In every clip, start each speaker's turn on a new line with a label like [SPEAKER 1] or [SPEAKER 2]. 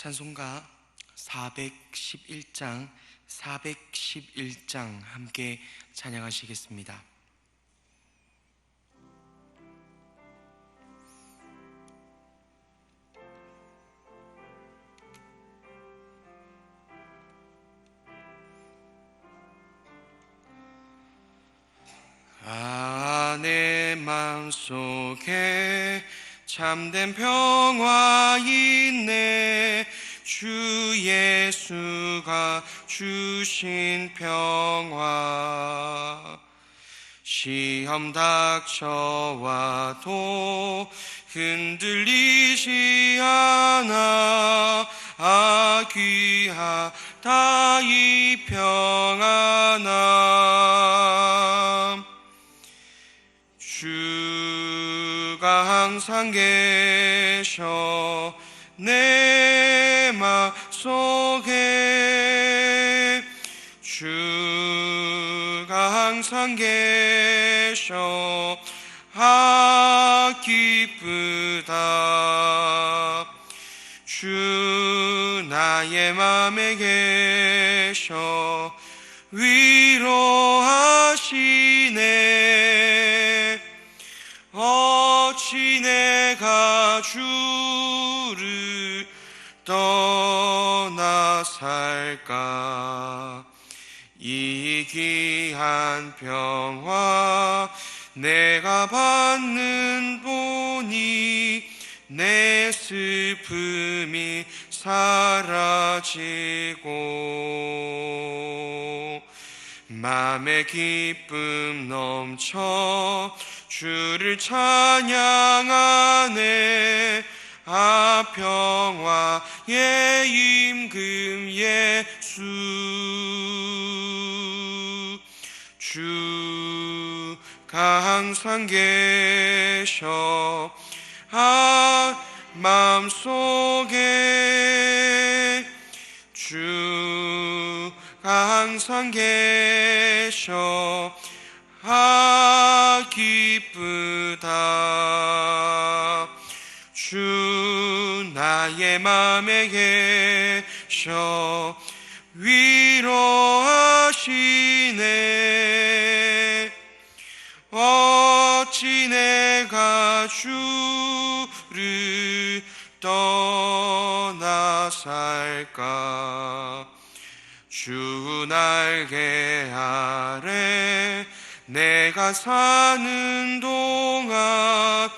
[SPEAKER 1] 찬송가 411장 함께 찬양하시겠습니다. 내 마음속에 참된 평화 있네. 주 예수가 주신 평화. 시험 닥쳐와도 흔들리지 않아. 귀하다 이 평안함. 주가 항상 계셔 내 맘 속에. 주가 항상 계셔 기쁘다. 주 나의 맘에 계셔 위로하시네. 어찌 내가 주를 떠나 살까. 이 귀한 평화 내가 받는 보니 내 슬픔이 사라지고 맘에 기쁨 넘쳐 주를 찬양하네. 평화의 임금 예수. 주가 항상 계셔 마음속에. 주가 항상 계셔 기쁘다. 주 나의 맘에 계셔 위로하시네. 어찌 내가 주를 떠나 살까. 주 날개 아래 내가 사는 동안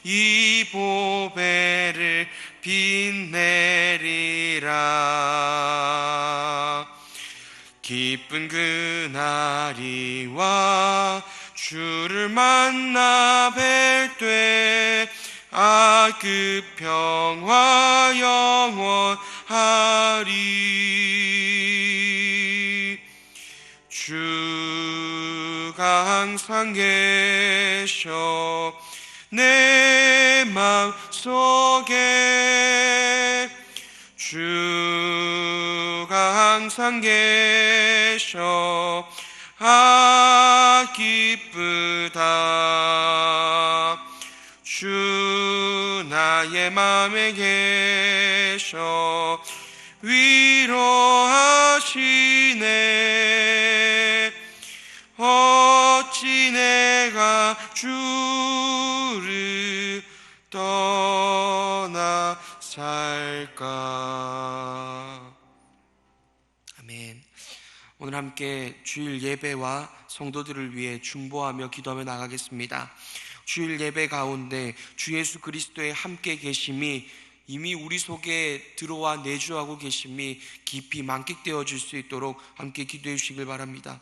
[SPEAKER 1] 이 보배를 빛내리라. 기쁜 그날이 와 주를 만나 뵐 때 그 평화 영원하리. 주가 항상 계셔 내 맘 속에. 주가 항상 계셔 기쁘다. 주 나의 맘에 계셔 위로하시네. 어찌 내가 주를 떠나 살까. 아멘. 오늘 함께 주일 예배와 성도들을 위해 중보하며 기도하며 나가겠습니다. 주일 예배 가운데 주 예수 그리스도의 함께 계심이 이미 우리 속에 들어와 내주하고 계심이 깊이 만끽되어 줄 수 있도록 함께 기도해 주시길 바랍니다.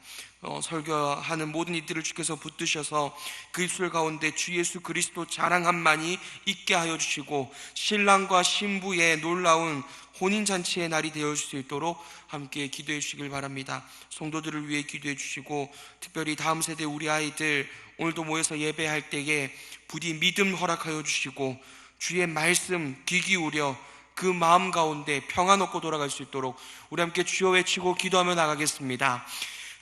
[SPEAKER 1] 설교하는 모든 이들을 주께서 붙드셔서 그 입술 가운데 주 예수 그리스도 자랑함만이 있게 하여 주시고 신랑과 신부의 놀라운 혼인잔치의 날이 되어 줄 수 있도록 함께 기도해 주시길 바랍니다. 성도들을 위해 기도해 주시고 특별히 다음 세대 우리 아이들 오늘도 모여서 예배할 때에 부디 믿음 허락하여 주시고 주의 말씀 귀 기울여 그 마음 가운데 평안 얻고 돌아갈 수 있도록 우리 함께 주여 외치고 기도하며 나가겠습니다.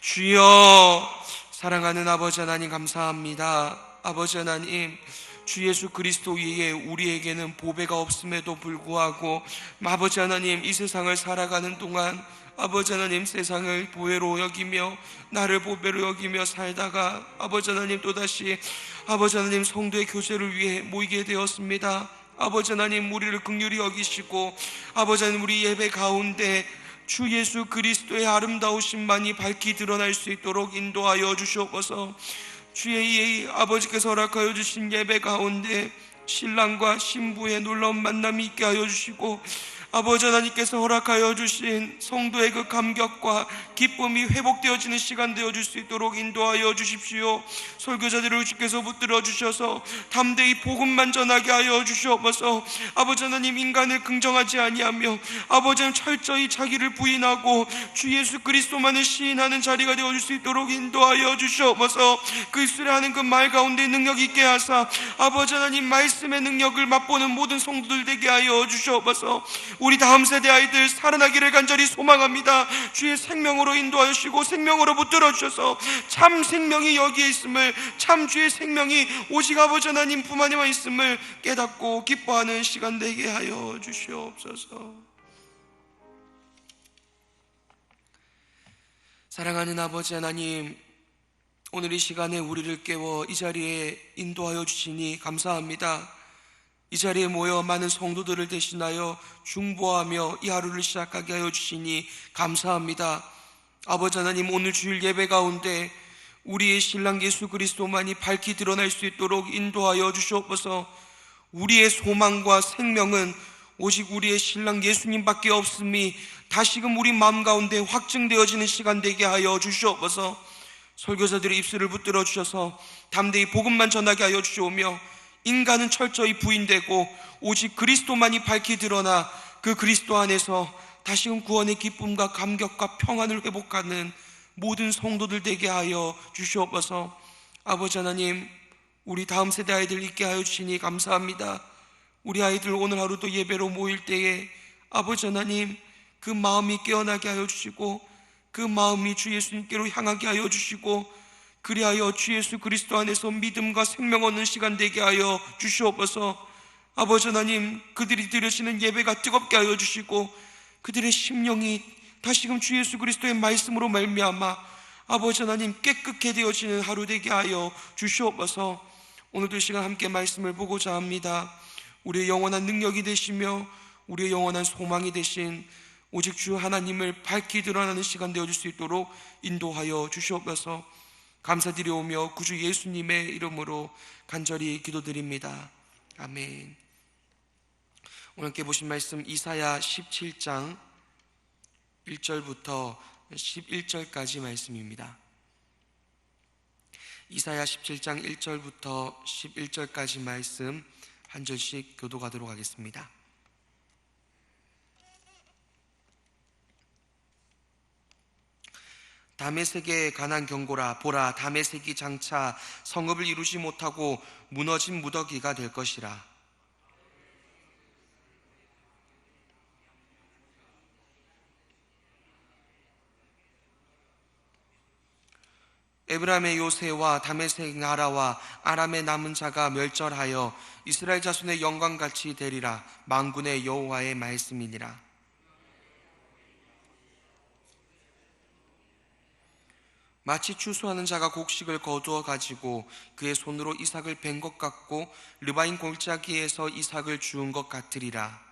[SPEAKER 1] 주여, 사랑하는 아버지 하나님 감사합니다. 아버지 하나님, 주 예수 그리스도 위에 우리에게는 보배가 없음에도 불구하고 아버지 하나님, 이 세상을 살아가는 동안 아버지 하나님, 세상을 보배로 여기며 나를 보배로 여기며 살다가 아버지 하나님, 또다시 아버지 하나님 성도의 교제를 위해 모이게 되었습니다. 아버지 하나님, 우리를 긍휼히 여기시고 아버지 하나님, 우리 예배 가운데 주 예수 그리스도의 아름다우심만이 밝히 드러날 수 있도록 인도하여 주시옵소서. 주의 이 아버지께서 허락하여 주신 예배 가운데 신랑과 신부의 놀라운 만남이 있게 하여 주시고 아버지 하나님께서 허락하여 주신 성도의 그 감격과 기쁨이 회복되어지는 시간 되어줄 수 있도록 인도하여 주십시오. 설교자들을 주께서 붙들어 주셔서 담대히 복음만 전하게 하여 주시옵소서. 아버지 하나님, 인간을 긍정하지 아니하며 아버지 하나님 철저히 자기를 부인하고 주 예수 그리스도만을 시인하는 자리가 되어줄 수 있도록 인도하여 주시옵소서. 그 수레하는 그 말 가운데 능력 있게 하사 아버지 하나님 말씀의 능력을 맛보는 모든 성도들 되게 하여 주시옵소서. 우리 다음 세대 아이들 살아나기를 간절히 소망합니다. 주의 생명으로 인도하여 주시고 생명으로 붙들어 주셔서 참 생명이 여기에 있음을, 참 주의 생명이 오직 아버지 하나님 품 안에만 있음을 깨닫고 기뻐하는 시간 되게 하여 주시옵소서. 사랑하는 아버지 하나님, 오늘 이 시간에 우리를 깨워 이 자리에 인도하여 주시니 감사합니다. 이 자리에 모여 많은 성도들을 대신하여 중보하며 이 하루를 시작하게 하여 주시니 감사합니다. 아버지 하나님, 오늘 주일 예배 가운데 우리의 신랑 예수 그리스도만이 밝히 드러날 수 있도록 인도하여 주시옵소서. 우리의 소망과 생명은 오직 우리의 신랑 예수님밖에 없음이 다시금 우리 마음 가운데 확증되어지는 시간 되게 하여 주시옵소서. 설교사들의 입술을 붙들어 주셔서 담대히 복음만 전하게 하여 주시오며 인간은 철저히 부인되고 오직 그리스도만이 밝히 드러나 그 그리스도 안에서 다시금 구원의 기쁨과 감격과 평안을 회복하는 모든 성도들 되게 하여 주시옵소서. 아버지 하나님, 우리 다음 세대 아이들 있게 하여 주시니 감사합니다. 우리 아이들 오늘 하루도 예배로 모일 때에 아버지 하나님, 그 마음이 깨어나게 하여 주시고 그 마음이 주 예수님께로 향하게 하여 주시고 그리하여 주 예수 그리스도 안에서 믿음과 생명 얻는 시간 되게 하여 주시옵소서. 아버지 하나님, 그들이 드리시는 예배가 뜨겁게 하여 주시고 그들의 심령이 다시금 주 예수 그리스도의 말씀으로 말미암아 아버지 하나님 깨끗게 되어지는 하루 되게 하여 주시옵소서. 오늘도 이 시간 함께 말씀을 보고자 합니다. 우리의 영원한 능력이 되시며 우리의 영원한 소망이 되신 오직 주 하나님을 밝히 드러나는 시간 되어줄 수 있도록 인도하여 주시옵소서. 감사드리오며 구주 예수님의 이름으로 간절히 기도드립니다. 아멘. 오늘 함께 보신 말씀 이사야 17장 1절부터 11절까지 말씀입니다. 이사야 17장 1절부터 11절까지 말씀 한 절씩 교도하도록 하겠습니다. 다메섹에 관한 경고라. 보라, 다메섹이 장차 성읍을 이루지 못하고 무너진 무더기가 될 것이라. 에브라임의 요새와 다메섹 나라와 아람의 남은 자가 멸절하여 이스라엘 자손의 영광같이 되리라. 만군의 여호와의 말씀이니라. 마치 추수하는 자가 곡식을 거두어 가지고 그의 손으로 이삭을 벤 것 같고 르바임 골짜기에서 이삭을 주운 것 같으리라.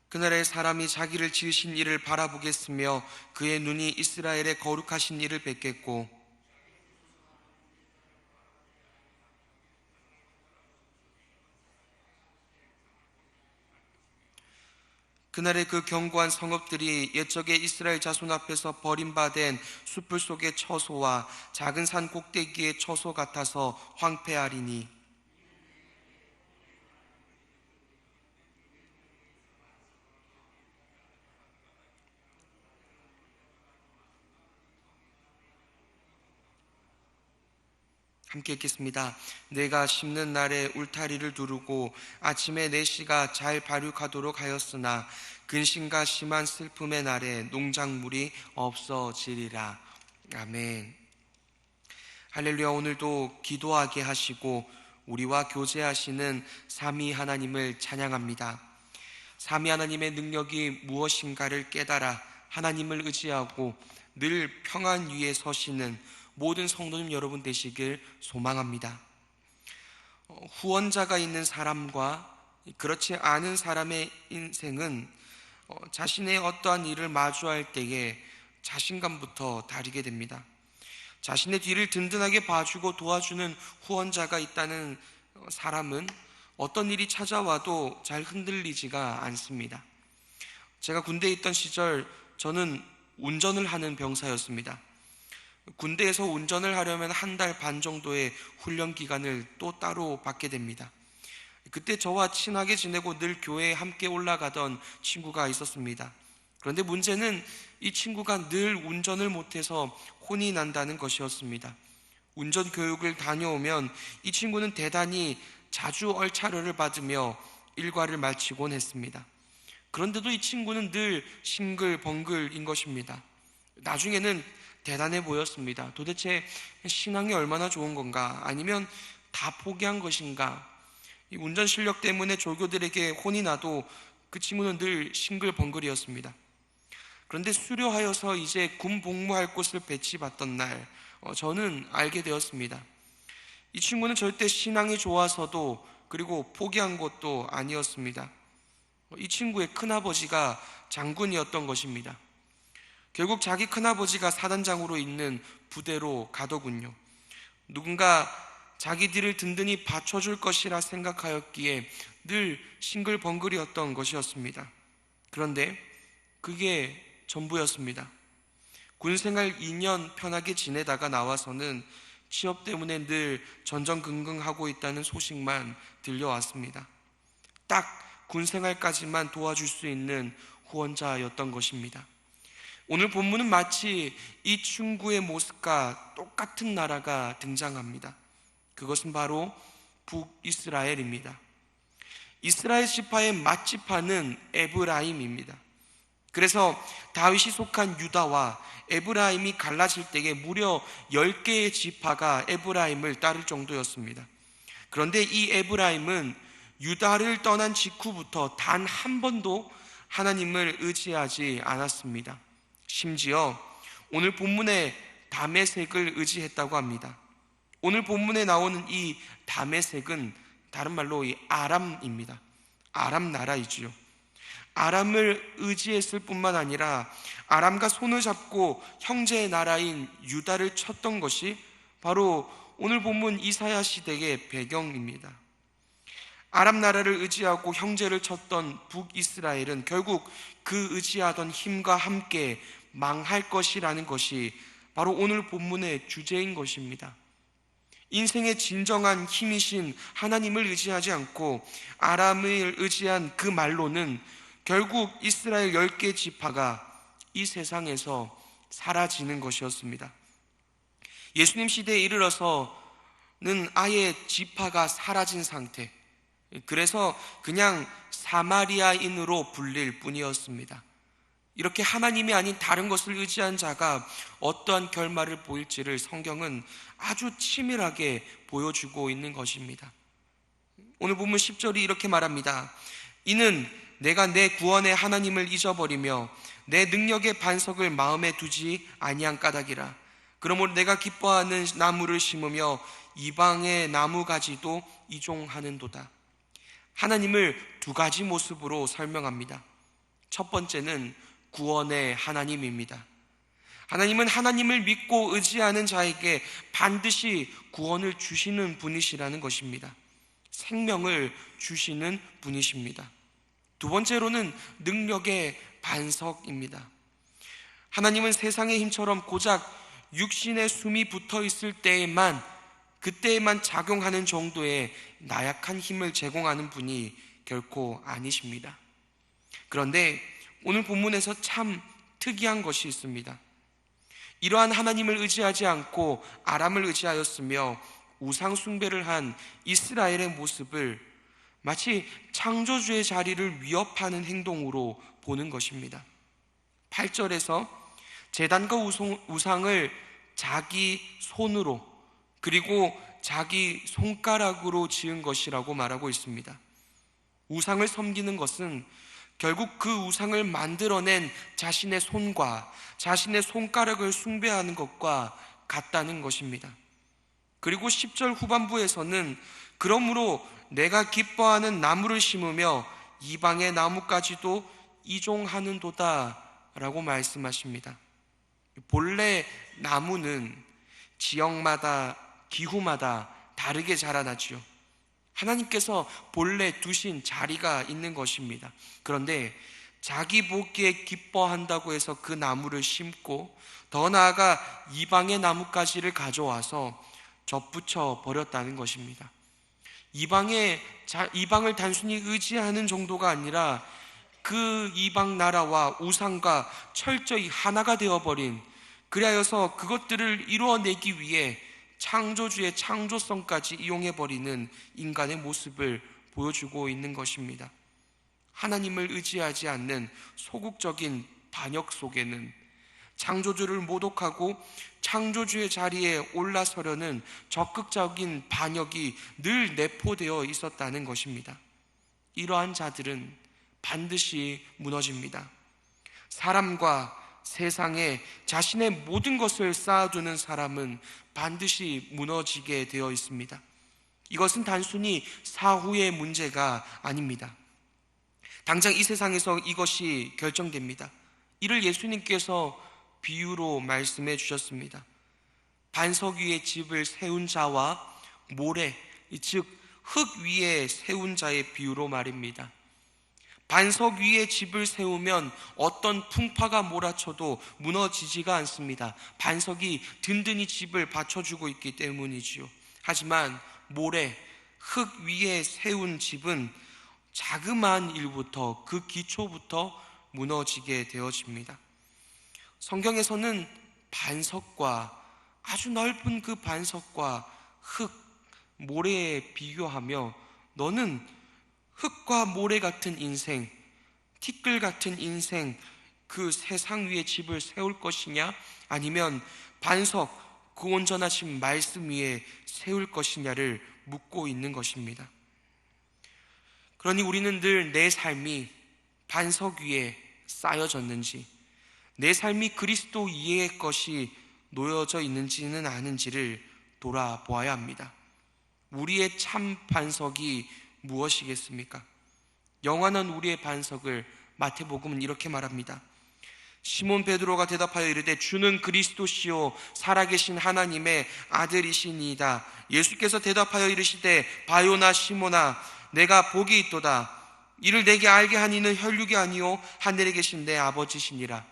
[SPEAKER 1] 그날에 사람이 자기를 지으신 이를 바라보겠으며 그의 눈이 이스라엘의 거룩하신 이를 뵙겠고 그날에 그 견고한 성읍들이 옛적에 이스라엘 자손 앞에서 버림받은 숲을 속의 처소와 작은 산 꼭대기의 처소 같아서 황폐하리니 함께 읽겠습니다. 내가 심는 날에 울타리를 두르고 아침에 내 씨가 잘 발육하도록 하였으나 근심과 심한 슬픔의 날에 농작물이 없어지리라. 아멘. 할렐루야. 오늘도 기도하게 하시고 우리와 교제하시는 삼위 하나님을 찬양합니다. 삼위 하나님의 능력이 무엇인가를 깨달아 하나님을 의지하고 늘 평안 위에 서시는 모든 성도님 여러분 되시길 소망합니다. 후원자가 있는 사람과 그렇지 않은 사람의 인생은 자신의 어떠한 일을 마주할 때에 자신감부터 다르게 됩니다. 자신의 뒤를 든든하게 봐주고 도와주는 후원자가 있다는 사람은 어떤 일이 찾아와도 잘 흔들리지가 않습니다. 제가 군대에 있던 시절 저는 운전을 하는 병사였습니다. 군대에서 운전을 하려면 1달 반 정도의 훈련 기간을 또 따로 받게 됩니다. 그때 저와 친하게 지내고 늘 교회에 함께 올라가던 친구가 있었습니다. 그런데 문제는 이 친구가 늘 운전을 못해서 혼이 난다는 것이었습니다. 운전 교육을 다녀오면 이 친구는 대단히 자주 얼차려를 받으며 일과를 마치곤 했습니다. 그런데도 이 친구는 늘 싱글벙글인 것입니다. 나중에는 대단해 보였습니다. 도대체 신앙이 얼마나 좋은 건가? 아니면 다 포기한 것인가? 이 운전 실력 때문에 조교들에게 혼이 나도 그 친구는 늘 싱글벙글이었습니다. 그런데 수료하여서 이제 군 복무할 곳을 배치받던 날 저는 알게 되었습니다. 이 친구는 절대 신앙이 좋아서도 그리고 포기한 것도 아니었습니다. 이 친구의 큰아버지가 장군이었던 것입니다. 결국 자기 큰아버지가 사단장으로 있는 부대로 가더군요. 누군가 자기 뒤를 든든히 받쳐줄 것이라 생각하였기에 늘 싱글벙글이었던 것이었습니다. 그런데 그게 전부였습니다. 군생활 2년 편하게 지내다가 나와서는 취업 때문에 늘 전전긍긍하고 있다는 소식만 들려왔습니다. 딱 군생활까지만 도와줄 수 있는 후원자였던 것입니다. 오늘 본문은 마치 이 친구의 모습과 똑같은 나라가 등장합니다. 그것은 바로 북이스라엘입니다. 이스라엘 지파의 맏지파는 에브라임입니다. 그래서 다윗이 속한 유다와 에브라임이 갈라질 때에 무려 10개의 지파가 에브라임을 따를 정도였습니다. 그런데 이 에브라임은 유다를 떠난 직후부터 단 한 번도 하나님을 의지하지 않았습니다. 심지어 오늘 본문에 다메섹을 의지했다고 합니다. 오늘 본문에 나오는 이 다메섹은 다른 말로 이 아람입니다. 아람 나라이지요. 아람을 의지했을 뿐만 아니라 아람과 손을 잡고 형제의 나라인 유다를 쳤던 것이 바로 오늘 본문 이사야 시대의 배경입니다. 아람 나라를 의지하고 형제를 쳤던 북이스라엘은 결국 그 의지하던 힘과 함께 망할 것이라는 것이 바로 오늘 본문의 주제인 것입니다. 인생의 진정한 힘이신 하나님을 의지하지 않고 아람을 의지한 그 말로는 결국 이스라엘 10개 지파가 이 세상에서 사라지는 것이었습니다. 예수님 시대에 이르러서는 아예 지파가 사라진 상태, 그래서 그냥 사마리아인으로 불릴 뿐이었습니다. 이렇게 하나님이 아닌 다른 것을 의지한 자가 어떠한 결말을 보일지를 성경은 아주 치밀하게 보여주고 있는 것입니다. 오늘 본문 10절이 이렇게 말합니다. 이는 내가 내 구원의 하나님을 잊어버리며 내 능력의 반석을 마음에 두지 아니한 까닭이라. 그러므로 내가 기뻐하는 나무를 심으며 이방의 나무가지도 이종하는도다. 하나님을 두 가지 모습으로 설명합니다. 첫 번째는 구원의 하나님입니다. 하나님은 하나님을 믿고 의지하는 자에게 반드시 구원을 주시는 분이시라는 것입니다. 생명을 주시는 분이십니다. 두 번째로는 능력의 반석입니다. 하나님은 세상의 힘처럼 고작 육신의 숨이 붙어 있을 때에만, 그때에만 작용하는 정도의 나약한 힘을 제공하는 분이 결코 아니십니다. 그런데 오늘 본문에서 참 특이한 것이 있습니다. 이러한 하나님을 의지하지 않고 아람을 의지하였으며 우상 숭배를 한 이스라엘의 모습을 마치 창조주의 자리를 위협하는 행동으로 보는 것입니다. 8절에서 제단과 우상을 자기 손으로 그리고 자기 손가락으로 지은 것이라고 말하고 있습니다. 우상을 섬기는 것은 결국 그 우상을 만들어낸 자신의 손과 자신의 손가락을 숭배하는 것과 같다는 것입니다. 그리고 10절 후반부에서는 그러므로 내가 기뻐하는 나무를 심으며 이방의 나무까지도 이종하는도다 라고 말씀하십니다. 본래 나무는 지역마다 기후마다 다르게 자라나지요. 하나님께서 본래 두신 자리가 있는 것입니다. 그런데 자기 보기에 기뻐한다고 해서 그 나무를 심고 더 나아가 이방의 나뭇가지를 가져와서 접붙여 버렸다는 것입니다. 이방을 단순히 의지하는 정도가 아니라 그 이방 나라와 우상과 철저히 하나가 되어버린, 그리하여서 그것들을 이루어내기 위해 창조주의 창조성까지 이용해버리는 인간의 모습을 보여주고 있는 것입니다. 하나님을 의지하지 않는 소극적인 반역 속에는 창조주를 모독하고 창조주의 자리에 올라서려는 적극적인 반역이 늘 내포되어 있었다는 것입니다. 이러한 자들은 반드시 무너집니다. 사람과 세상에 자신의 모든 것을 쌓아두는 사람은 반드시 무너지게 되어 있습니다. 이것은 단순히 사후의 문제가 아닙니다. 당장 이 세상에서 이것이 결정됩니다. 이를 예수님께서 비유로 말씀해 주셨습니다. 반석 위에 집을 세운 자와 모래, 즉 흙 위에 세운 자의 비유로 말입니다. 반석 위에 집을 세우면 어떤 풍파가 몰아쳐도 무너지지가 않습니다. 반석이 든든히 집을 받쳐주고 있기 때문이지요. 하지만 모래, 흙 위에 세운 집은 자그마한 일부터, 그 기초부터 무너지게 되어집니다. 성경에서는 반석과, 아주 넓은 그 반석과 흙, 모래에 비교하며 너는 흙과 모래 같은 인생, 티끌 같은 인생, 그 세상 위에 집을 세울 것이냐, 아니면 반석, 그 온전하신 말씀 위에 세울 것이냐를 묻고 있는 것입니다. 그러니 우리는 늘 내 삶이 반석 위에 쌓여졌는지, 내 삶이 그리스도 위의 것이 놓여져 있는지는 아는지를 돌아보아야 합니다. 우리의 참 반석이 무엇이겠습니까? 영원한 우리의 반석을 마태복음은 이렇게 말합니다. 시몬 베드로가 대답하여 이르되 주는 그리스도시요 살아계신 하나님의 아들이시니이다. 예수께서 대답하여 이르시되 바요나 시몬아 내가 복이 있도다. 이를 내게 알게 한 이는 혈육이 아니요 하늘에 계신 내 아버지시니라.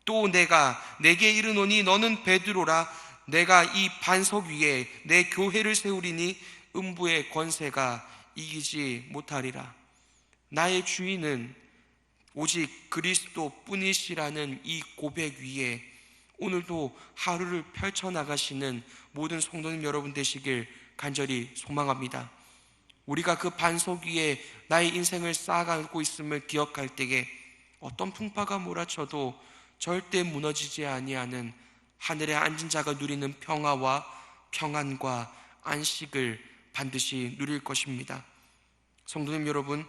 [SPEAKER 1] 또 내가 내게 이르노니 너는 베드로라. 내가 이 반석 위에 내 교회를 세우리니 음부의 권세가 이기지 못하리라. 나의 주인은 오직 그리스도 뿐이시라는 이 고백 위에 오늘도 하루를 펼쳐나가시는 모든 성도님 여러분 되시길 간절히 소망합니다. 우리가 그 반석 위에 나의 인생을 쌓아가고 있음을 기억할 때에 어떤 풍파가 몰아쳐도 절대 무너지지 아니하는 하늘에 앉은 자가 누리는 평화와 평안과 안식을 반드시 누릴 것입니다. 성도님 여러분,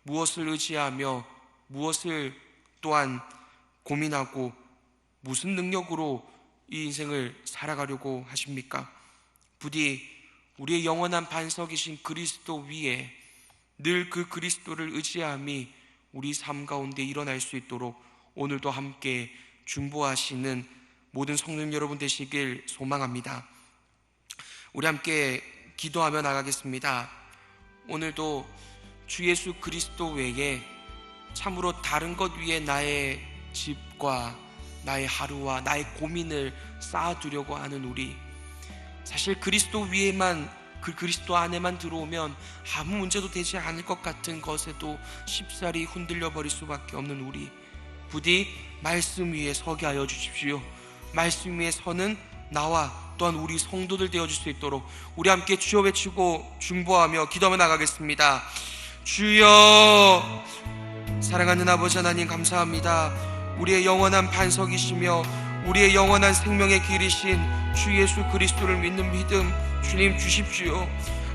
[SPEAKER 1] 무엇을 의지하며 무엇을 또한 고민하고 무슨 능력으로 이 인생을 살아가려고 하십니까? 부디 우리의 영원한 반석이신 그리스도 위에 늘 그 그리스도를 의지함이 우리 삶 가운데 일어날 수 있도록 오늘도 함께 중보하시는 모든 성도님 여러분 되시길 소망합니다. 우리 함께 기도하며 나가겠습니다. 오늘도 주 예수 그리스도 외에 참으로 다른 것 위에 나의 집과 나의 하루와 나의 고민을 쌓아두려고 하는 우리, 사실 그리스도 위에만, 그 그리스도 안에만 들어오면 아무 문제도 되지 않을 것 같은 것에도 쉽사리 흔들려 버릴 수밖에 없는 우리, 부디 말씀 위에 서게 하여 주십시오. 말씀 위에 서는 나와 또한 우리 성도들 되어줄 수 있도록 우리 함께 주여 외치고 중보하며 기도하며 나가겠습니다. 주여. 사랑하는 아버지 하나님, 감사합니다. 우리의 영원한 반석이시며 우리의 영원한 생명의 길이신 주 예수 그리스도를 믿는 믿음 주님 주십시오.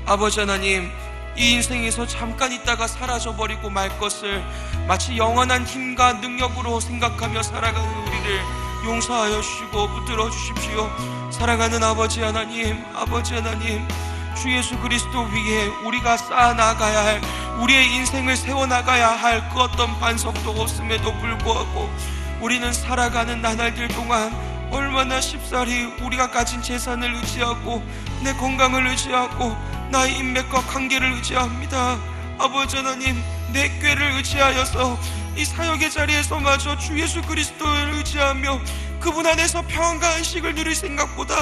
[SPEAKER 1] 아버지 하나님, 이 인생에서 잠깐 있다가 사라져버리고 말 것을 마치 영원한 힘과 능력으로 생각하며 살아가는 우리를 용서하여 주시고 붙들어 주십시오. 사랑하는 아버지 하나님, 주 예수 그리스도 위에 우리가 쌓아나가야 할, 우리의 인생을 세워나가야 할 그 어떤 반석도 없음에도 불구하고 우리는 살아가는 나날들 동안 얼마나 쉽사리 우리가 가진 재산을 의지하고 내 건강을 의지하고 나의 인맥과 관계를 의지합니다. 아버지 하나님, 내 꾀를 의지하여서 이 사역의 자리에서마저 주 예수 그리스도를 의지하며 그분 안에서 평안과 안식을 누릴 생각보다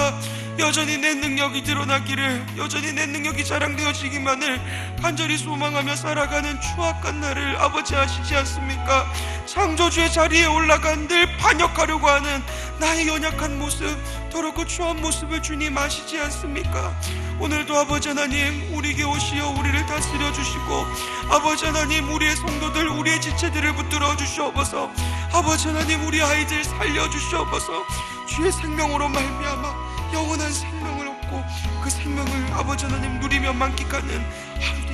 [SPEAKER 1] 여전히 내 능력이 드러나기를, 여전히 내 능력이 자랑되어지기만을 간절히 소망하며 살아가는 추악한 나를 아버지 아시지 않습니까? 창조주의 자리에 올라간 늘 반역하려고 하는 나의 연약한 모습, 더럽고 추한 모습을 주님 아시지 않습니까? 오늘도 아버지 하나님, 우리에게 오시어 우리를 다스려 주시고 아버지 하나님, 우리의 성도들, 우리의 지체들을 붙들어 주시옵소서. 아버지 하나님, 우리 아이들 살려 주시옵소서. 주의 생명으로 말미암아 영원한 생명을 얻고 그 생명을 아버지 하나님 누리며 만끽하는 하루